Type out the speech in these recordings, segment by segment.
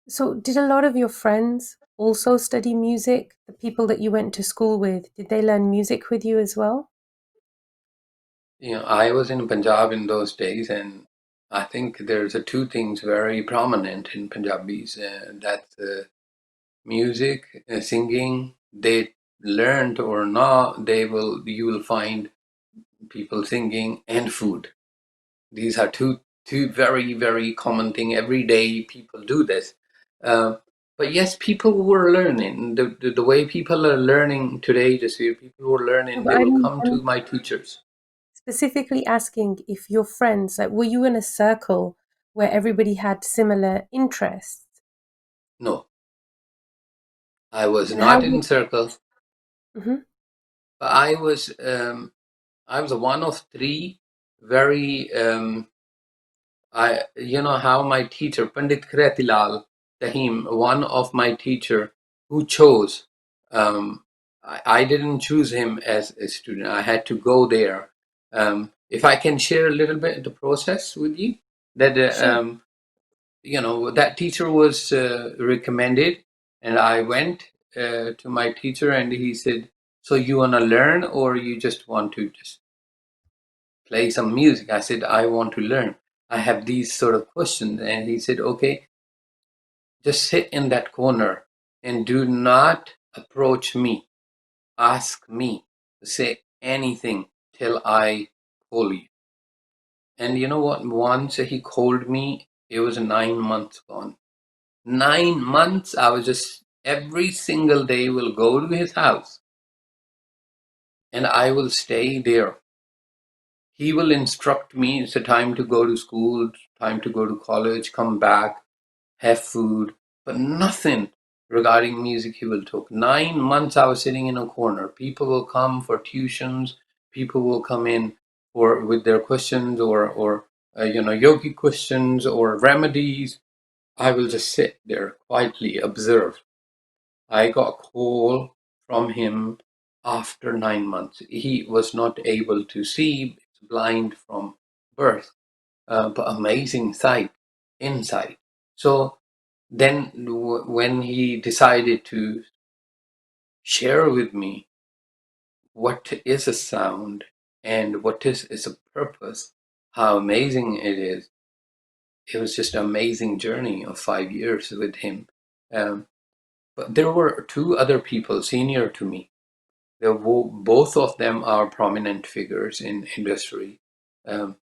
So, did a lot of your friends also study music? The people that you went to school with, did they learn music with you as well? I was in Punjab in those days, and I think there's two things very prominent in Punjabis. That's music, singing. They learned or not, you will find people singing and food. These are two very very common thing. Every day people do this. Uh, but yes, people were learning. The way people are learning today, just where people were No, learning, but they will come to my teachers. specifically asking if your friends, like, were you in a circle where everybody had similar interests? No, I was And how not would, in circles. mhm. I was one of three very you know how my teacher Pandit Kretilal Tahim, one of my teacher who chose. I didn't choose him as a student. I had to go there. If I can share a little bit the process with you, that Sure. that teacher was recommended, and I went to my teacher, and he said, "So you want to learn, or you just want to just play some music?" I said, "I want to learn. I have these sort of questions." And he said, "Okay, just sit in that corner and do not approach me. Ask me to say anything till I call you." And you know what? Once he called me, it was 9 months gone. 9 months, I was just every single day will go to his house and I will stay there. He will instruct me. It's a time to go to school, time to go to college, come back, have food, but nothing regarding music he will talk. 9 months I was sitting in a corner. People will come for tuitions. People will come in for with their questions or yogi questions or remedies. I will just sit there quietly observe. I got a call from him after 9 months. He was not able to see, blind from birth, but amazing sight, insight. So then, when he decided to share with me what is a sound and what is a purpose, how amazing it was just an amazing journey of 5 years with him. Um, but there were two other people senior to me. Both of them are prominent figures in industry, um,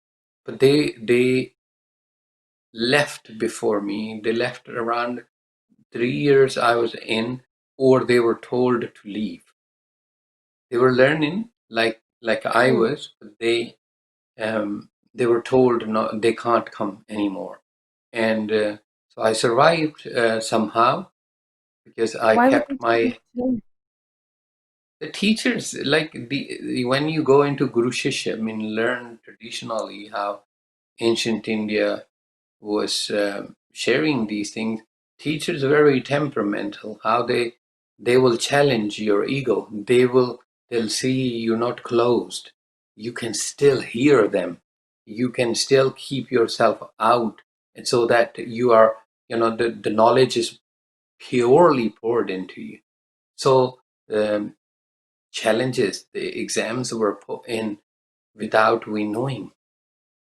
but they left before me. They left around 3 years I was in, or they were told to leave. They were learning like I Mm. was, but they were told no, they can't come anymore. And so I survived somehow because I Why would they kept tell you my to leave? the teachers like when you go into Guru Shishya, I mean, learn traditionally how ancient India was sharing these things. Teachers are very temperamental. How they will challenge your ego. They'll see you're not closed. You can still hear them. You can still keep yourself out, and so that you are the knowledge is purely poured into you. So um, challenges, the exams were put in without we knowing,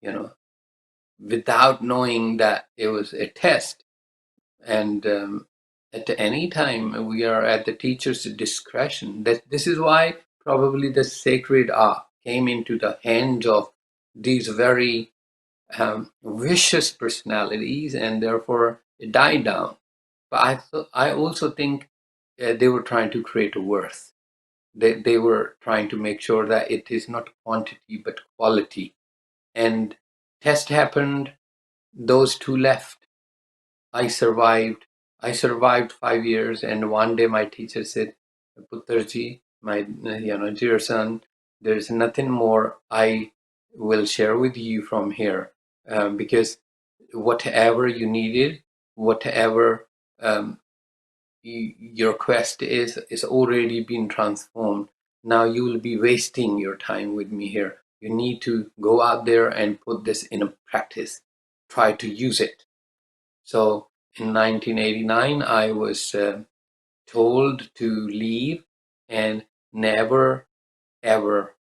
you know, without knowing that it was a test. And at any time, we are at the teacher's discretion. That this is why probably the sacred art came into the hands of these very vicious personalities, and therefore it died down. But I also think they were trying to create a worth. They were trying to make sure that it is not quantity but quality. And test happened, those two left. I survived. I survived 5 years, and one day my teacher said, "Putarji, my dear son, there's nothing more I will share with you from here, because whatever you needed, whatever um, your quest is already been transformed. Now you will be wasting your time with me here. You need to go out there and put this in a practice. Try to use it." So in 1989, I was told to leave and never ever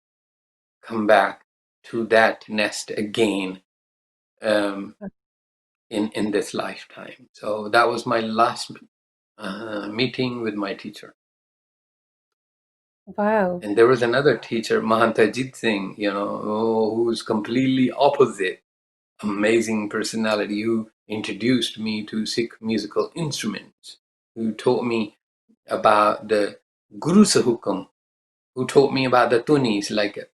come back to that nest again, um, in this lifetime. So that was my last meeting with my teacher. Wow. And there was another teacher, Mahantajit Singh, who's completely opposite. Amazing personality who introduced me to Sikh musical instruments, who taught me about the Guru Sahukam, who taught me about the tunis like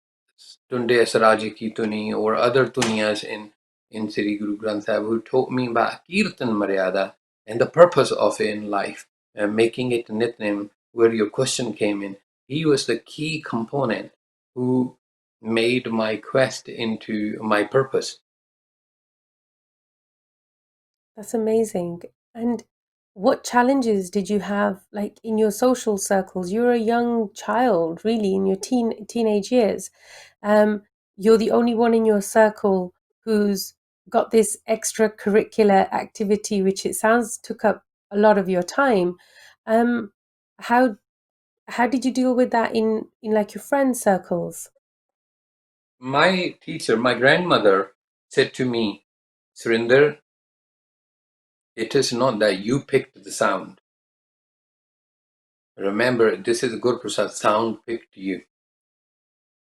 Tunde Asraji ki tuni or other tuniyas in Sri Guru Granth Sahib, who taught me about Kirtan Maryada and the purpose of it in life, and making it Nitnem, where your question came in. He was the key component who made my quest into my purpose. That's amazing. And what challenges did you have, like in your social circles? You're a young child, really, in your teenage years. Um, you're the only one in your circle who's got this extracurricular activity, which it sounds took up a lot of your time. Um, how how did you deal with that in like your friend circles? My teacher, my grandmother, said to me, Surinder, it is not that you picked the sound. Remember, this is Guru Prasad, sound picked you.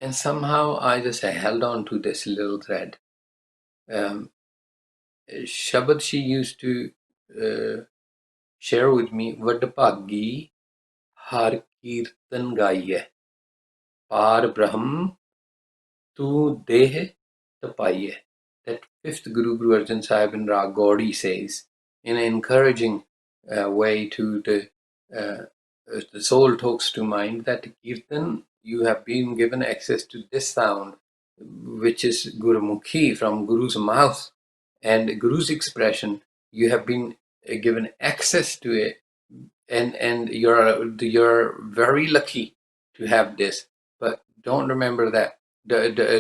And somehow I just held on to this little thread. Um, Shabad she used to share with me, Vadbhagi har kirtan gaiye, par brahm tu deh tapaiye. That fifth Guru, Guru Arjan Sahib in Rag Gaudi says, in an encouraging way to the soul talks to mind, that Kirtan, you have been given access to this sound, which is Gurumukhi, from Guru's mouth, and Guru's expression, you have been given access to it, and you're very lucky to have this. But don't remember that.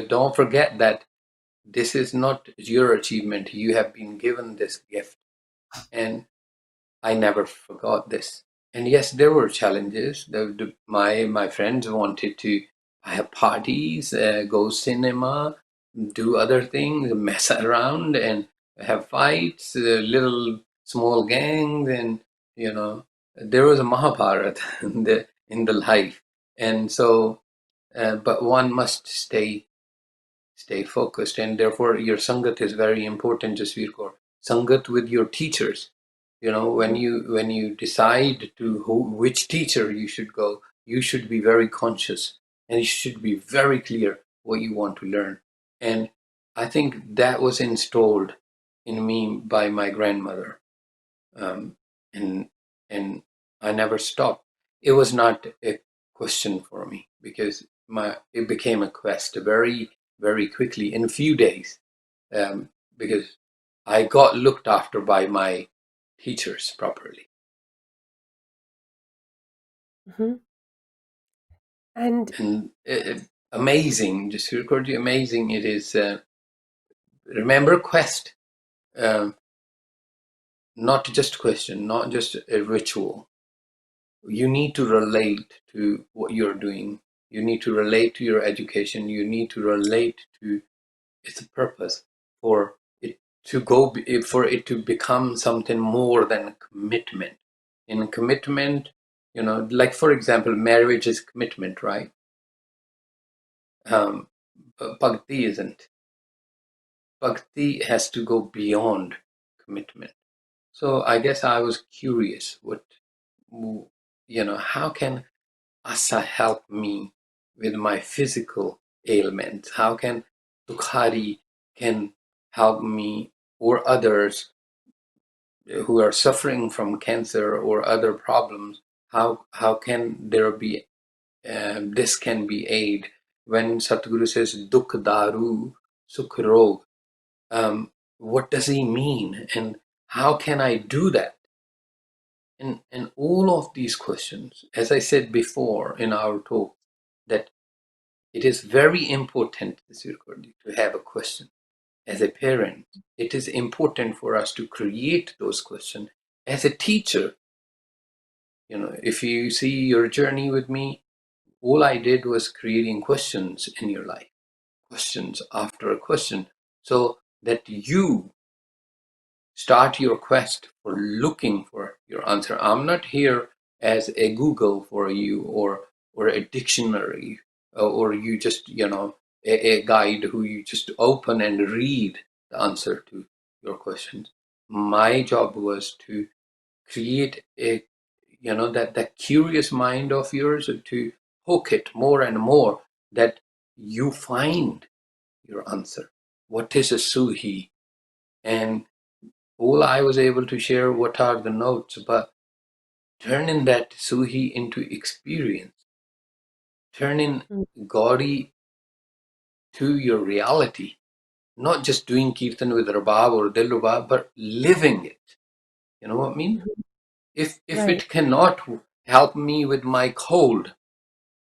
Don't forget that this is not your achievement. You have been given this gift, and I never forgot this. And yes, there were challenges. My friends wanted to have parties, go cinema, do other things, mess around, and have fights, little small gangs, and there was a Mahabharat in the life, and so. But one must stay focused, and therefore your sangat is very important. Jasveer Kaur, sangat with your teachers. When Mhm. you decide to which teacher you should go, you should be very conscious, and you should be very clear what you want to learn. And I think that was installed in me by my grandmother, um, and and I never stopped. It was not a question for me, because it became a quest very, very quickly in a few days, because I got looked after by my teachers properly. Mhm. And And amazing, just to record you, amazing it is. Remember, quest, um, not just question, not just a ritual. You need to relate to what you're doing. You need to relate to your education. You need to relate to its purpose, for it for it to become something more than a commitment. In commitment, like for example, marriage is commitment, right? But bhakti isn't. Bhakti has to go beyond commitment. So I guess I was curious, how can Asa help me with my physical ailments? How can Tukhari can help me, or others who are suffering from cancer or other problems? How can there be this can be aid when Satguru says Dukh Daru Sukh Rog? What does he mean, and how can I do that? And all of these questions, as I said before in our talk, that it is very important, to have a question. As a parent, it is important for us to create those questions As a teacher, if you see your journey with me, all I did was creating questions in your life, questions after a question, so that you start your quest for looking for your answer. I'm not here as a Google for you, or a dictionary, or you just, a guide who you just open and read the answer to your questions. My job was to create that curious mind of yours, to hook it more and more, that you find your answer. What is a suhi? And all I was able to share what are the notes, but turning that suhi into experience, turning Mm. Gauri to your reality, not just doing kirtan with rabab or dilrubab, but living it. You know what I mean? Mhm. If Right. it cannot help me with my cold,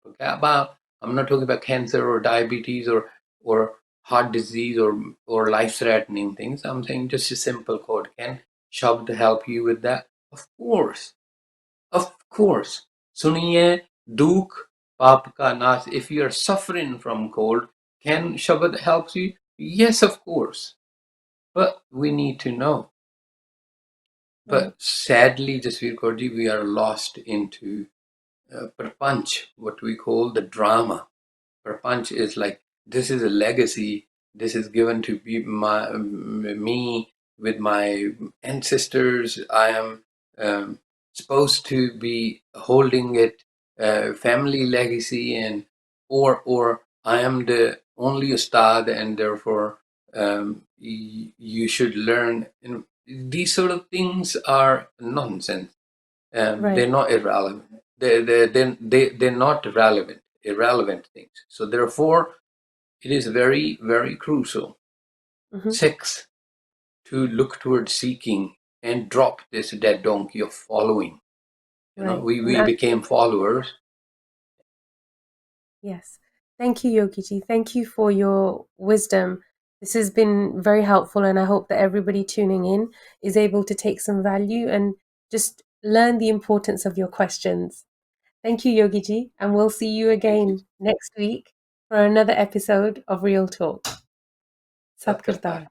forget about, I'm not talking about cancer or diabetes, or heart disease, or life threatening things. I'm saying just a simple cold. Can Shabd help you with that? Of course. Of course. Suniye duk pap ka nas. If you are suffering from cold, can Shabad help you? Yes, of course. But we need to know. Right. But sadly, Jasveer Kaurji, we are lost into prapanch, what we call the drama. Prapanch is like, this is a legacy. This is given to me with my ancestors. I am supposed to be holding it, family legacy, and or I am the only ustad, and therefore you should learn. And these sort of things are nonsense. Right. They're not irrelevant. They're not irrelevant things. So therefore, it is very, very crucial, Hmm. Sikhs, to look towards seeking and drop this dead donkey of following. Right. And We became followers. yes. Thank you, Yogiji. Thank you for your wisdom. This has been very helpful, and I hope that everybody tuning in is able to take some value and just learn the importance of your questions. Thank you, Yogiji, and we'll see you Thank you. again next week for another episode of Real Talk. Sat Satgurtal.